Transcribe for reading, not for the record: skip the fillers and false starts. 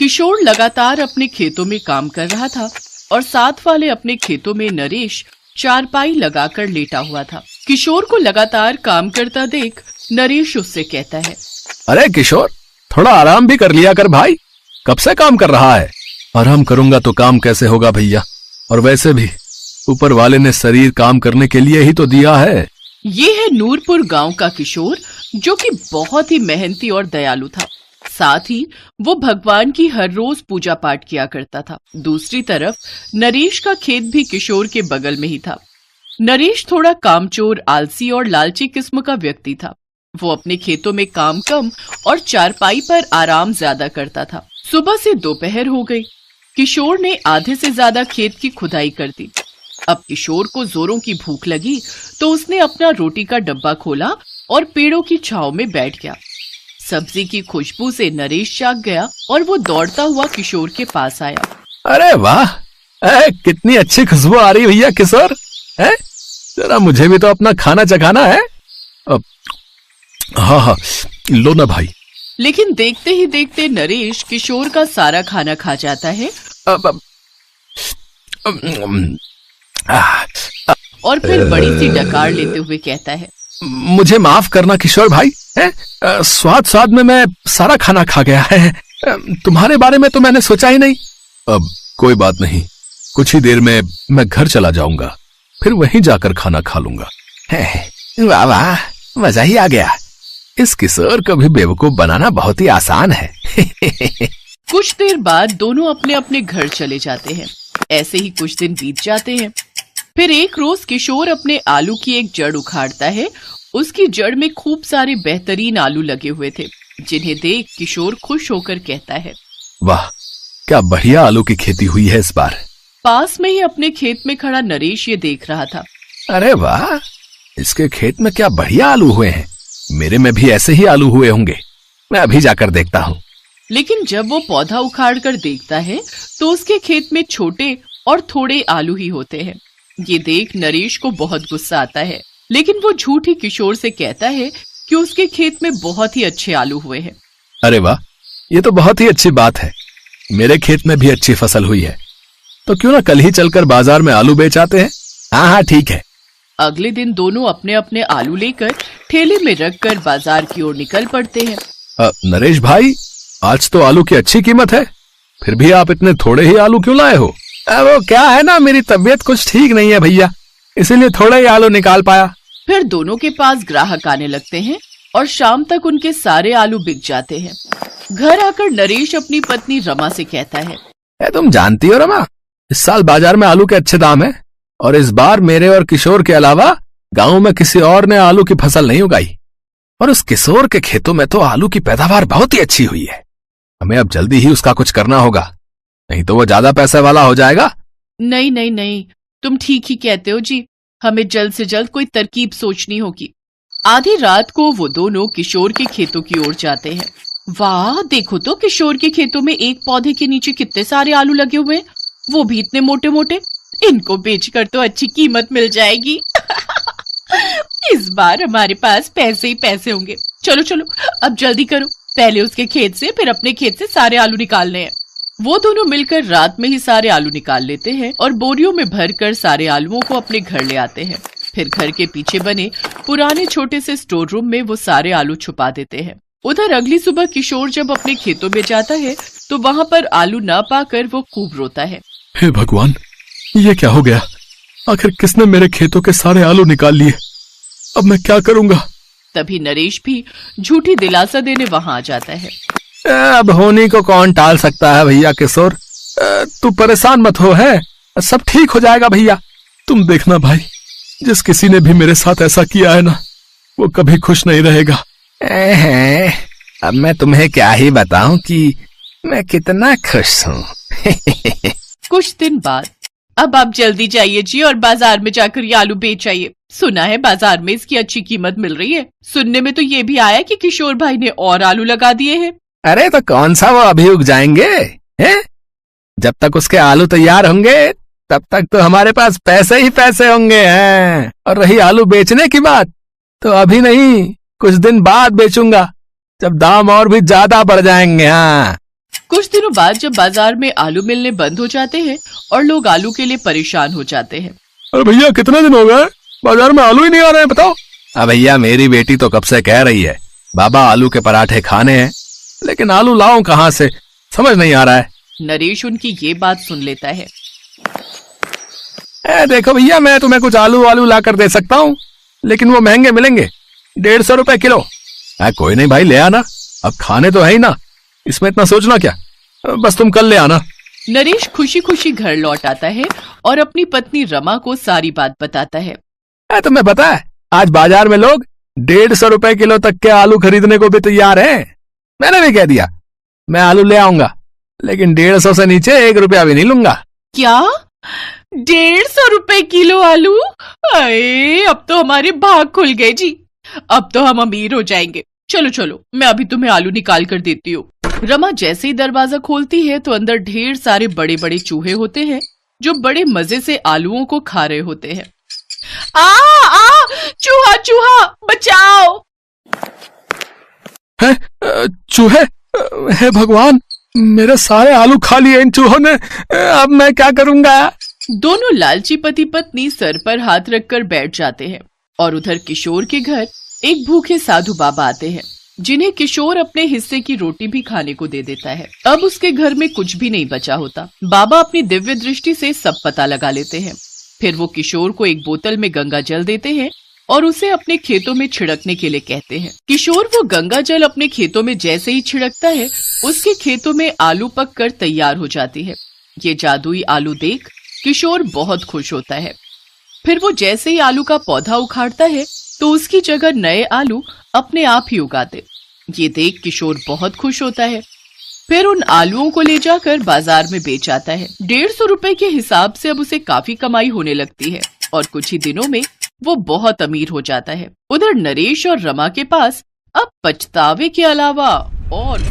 किशोर लगातार अपने खेतों में काम कर रहा था और साथ वाले अपने खेतों में नरेश चारपाई लगाकर लेटा हुआ था। किशोर को लगातार काम करता देख नरेश उससे कहता है, अरे किशोर, थोड़ा आराम भी कर लिया कर भाई, कब से काम कर रहा है? आराम करूंगा तो काम कैसे होगा भैया, और वैसे भी ऊपर वाले ने शरीर काम करने के लिए ही तो दिया है। ये है नूरपुर गांव का किशोर, जो कि बहुत ही मेहनती और दयालु था। साथ ही वो भगवान की हर रोज पूजा पाठ किया करता था। दूसरी तरफ नरेश का खेत भी किशोर के बगल में ही था। नरेश थोड़ा कामचोर, आलसी और लालची किस्म का व्यक्ति था। वो अपने खेतों में काम कम और चारपाई पर आराम ज्यादा करता था। सुबह से दोपहर हो गई। किशोर ने आधे से ज्यादा खेत की खुदाई कर दी। अब किशोर को जोरों की भूख लगी तो उसने अपना रोटी का डब्बा खोला और पेड़ों की छांव में बैठ गया। सब्जी की खुशबू से नरेश जाग गया और वो दौड़ता हुआ किशोर के पास आया। अरे वाह, कितनी अच्छी खुशबू आ रही भैया किशोर, जरा मुझे भी तो अपना खाना चखाना है। हाँ, लो ना भाई। लेकिन देखते ही देखते नरेश किशोर का सारा खाना खा जाता है और फिर बड़ी सी डकार लेते हुए कहता है, मुझे माफ करना किशोर भाई, स्वाद में मैं सारा खाना खा गया है। तुम्हारे बारे में तो मैंने सोचा ही नहीं। अब कोई बात नहीं, कुछ ही देर में मैं घर चला जाऊंगा, फिर वहीं जाकर खाना खा लूंगा। वाह वाह, मजा ही आ गया। इस किशोर को भी बेवकूफ बनाना बहुत ही आसान है। कुछ देर बाद दोनों अपने अपने घर चले जाते हैं। ऐसे ही कुछ दिन बीत जाते हैं। फिर एक रोज किशोर अपने आलू की एक जड़ उखाड़ता है। उसकी जड़ में खूब सारे बेहतरीन आलू लगे हुए थे, जिन्हें देख किशोर खुश होकर कहता है, वाह, क्या बढ़िया आलू की खेती हुई है इस बार। पास में ही अपने खेत में खड़ा नरेश ये देख रहा था। अरे वाह, इसके खेत में क्या बढ़िया आलू हुए हैं। मेरे में भी ऐसे ही आलू हुए होंगे, मैं अभी जाकर देखता हूँ। लेकिन जब वो पौधा उखाड़ कर देखता है तो उसके खेत में छोटे और थोड़े आलू ही होते हैं। ये देख नरेश को बहुत गुस्सा आता है, लेकिन वो झूठ ही किशोर से कहता है कि उसके खेत में बहुत ही अच्छे आलू हुए हैं। अरे वाह, ये तो बहुत ही अच्छी बात है। मेरे खेत में भी अच्छी फसल हुई है, तो क्यों ना कल ही चलकर बाजार में आलू बेच आते हैं। हाँ, ठीक है। अगले दिन दोनों अपने अपने आलू लेकर ठेले में रखकर बाजार की ओर निकल पड़ते हैं। नरेश भाई, आज तो आलू की अच्छी कीमत है, फिर भी आप इतने थोड़े ही आलू क्यों लाए हो? वो क्या है ना, मेरी तबीयत कुछ ठीक नहीं है भैया, इसीलिए थोड़े ही आलू निकाल पाया। फिर दोनों के पास ग्राहक आने लगते हैं और शाम तक उनके सारे आलू बिक जाते हैं। घर आकर नरेश अपनी पत्नी रमा से कहता है, तुम जानती हो रमा, इस साल बाजार में आलू के अच्छे दाम है, और इस बार मेरे और किशोर के अलावा गांव में किसी और ने आलू की फसल नहीं उगाई, और उस किशोर के खेतों में तो आलू की पैदावार बहुत ही अच्छी हुई है। हमें अब जल्दी ही उसका कुछ करना होगा, नहीं तो वो ज्यादा पैसे वाला हो जाएगा। नहीं नहीं नहीं, तुम ठीक ही कहते हो जी, हमें जल्द से जल्द कोई तरकीब सोचनी होगी। आधी रात को वो दोनों किशोर के खेतों की ओर जाते हैं। वाह, देखो तो किशोर के खेतों में एक पौधे के नीचे कितने सारे आलू लगे हुए हैं, वो भी इतने मोटे मोटे। इनको बेचकर तो अच्छी कीमत मिल जाएगी। इस बार हमारे पास पैसे ही पैसे होंगे। चलो चलो, अब जल्दी करो, पहले उसके खेत से फिर अपने खेत से सारे आलू निकालने हैं। वो दोनों मिलकर रात में ही सारे आलू निकाल लेते हैं और बोरियों में भरकर सारे आलूओं को अपने घर ले आते हैं। फिर घर के पीछे बने पुराने छोटे से स्टोर रूम में वो सारे आलू छुपा देते हैं। उधर अगली सुबह किशोर जब अपने खेतों में जाता है तो वहाँ पर आलू ना पाकर वो खूब रोता है। हे भगवान, ये क्या हो गया? आखिर किसने मेरे खेतों के सारे आलू निकाल लिए? अब मैं क्या करूंगा? तभी नरेश भी झूठी दिलासा देने वहाँ आ जाता है। अब होने को कौन टाल सकता है भैया किशोर, तू परेशान मत हो, है सब ठीक हो जाएगा भैया। तुम देखना भाई, जिस किसी ने भी मेरे साथ ऐसा किया है ना, वो कभी खुश नहीं रहेगा। अब मैं तुम्हें क्या ही बताऊं कि मैं कितना खुश हूँ। कुछ दिन बाद, अब आप जल्दी जाइए जी और बाजार में जाकर ये आलू बेच आइए। सुना है बाजार में इसकी अच्छी कीमत मिल रही है। सुनने में तो ये भी आया कि किशोर भाई ने और आलू लगा दिए हैं। अरे तो कौन सा वो अभी उग जाएंगे, हैं? जब तक उसके आलू तैयार होंगे तब तक तो हमारे पास पैसे ही पैसे होंगे हैं। और रही आलू बेचने की बात, तो अभी नहीं, कुछ दिन बाद बेचूंगा, जब दाम और भी ज्यादा बढ़ जाएंगे। हाँ, कुछ दिनों बाद जब बाजार में आलू मिलने बंद हो जाते हैं और लोग आलू के लिए परेशान हो जाते हैं। अरे भैया कितने दिन हो गए, बाजार में आलू ही नहीं आ रहे हैं, बताओ। अब भैया मेरी बेटी तो कब से कह रही है बाबा आलू के पराठे खाने हैं, लेकिन आलू लाऊं कहाँ से, समझ नहीं आ रहा है। नरेश उनकी ये बात सुन लेता है। देखो भैया मैं तुम्हें कुछ आलू वालू ला कर दे सकता हूँ, लेकिन वो महंगे मिलेंगे, 150 रुपए किलो। कोई नहीं भाई ले आना, अब खाने तो है ही ना, इसमें इतना सोचना क्या, बस तुम कल ले आना। नरेश खुशी खुशी घर लौट आता है और अपनी पत्नी रमा को सारी बात बताता है। तुम्हें पता है आज बाजार में लोग 150 रुपए किलो तक के आलू खरीदने को भी तैयार हैं। मैंने भी कह दिया मैं आलू ले आऊंगा, लेकिन 150 से नीचे 1 रुपया भी नहीं लूंगा। क्या 150 रुपए किलो आलू? अरे अब तो हमारे भाग खुल गए जी, अब तो हम अमीर हो जाएंगे। चलो चलो मैं अभी तुम्हें आलू निकाल कर देती हूँ। रमा जैसे ही दरवाजा खोलती है तो अंदर ढेर सारे बड़े बड़े चूहे होते हैं जो बड़े मजे से आलूओं को खा रहे होते हैं। आ चूहा चूहा बचाओ। है चूहे, हे भगवान मेरे सारे आलू खा लिए इन चूहों ने, अब मैं क्या करूंगा। दोनों लालची पति पत्नी सर पर हाथ रखकर बैठ जाते हैं और उधर किशोर के घर एक भूखे साधु बाबा आते हैं, जिन्हें किशोर अपने हिस्से की रोटी भी खाने को दे देता है। अब उसके घर में कुछ भी नहीं बचा होता। बाबा अपनी दिव्य दृष्टि से सब पता लगा लेते हैं। फिर वो किशोर को एक बोतल में गंगा जल देते हैं और उसे अपने खेतों में छिड़कने के लिए कहते हैं। किशोर वो गंगा जल अपने खेतों में जैसे ही छिड़कता है, उसके खेतों में आलू पक कर तैयार हो जाती है। ये जादुई आलू देख किशोर बहुत खुश होता है। फिर वो जैसे ही आलू का पौधा उखाड़ता है तो उसकी जगह नए आलू अपने आप ही उगाते। ये देख किशोर बहुत खुश होता है। फिर उन आलूओं को ले जाकर बाजार में बेच आता है। 150 रुपए के हिसाब से अब उसे काफी कमाई होने लगती है और कुछ ही दिनों में वो बहुत अमीर हो जाता है। उधर नरेश और रमा के पास अब पछतावे के अलावा और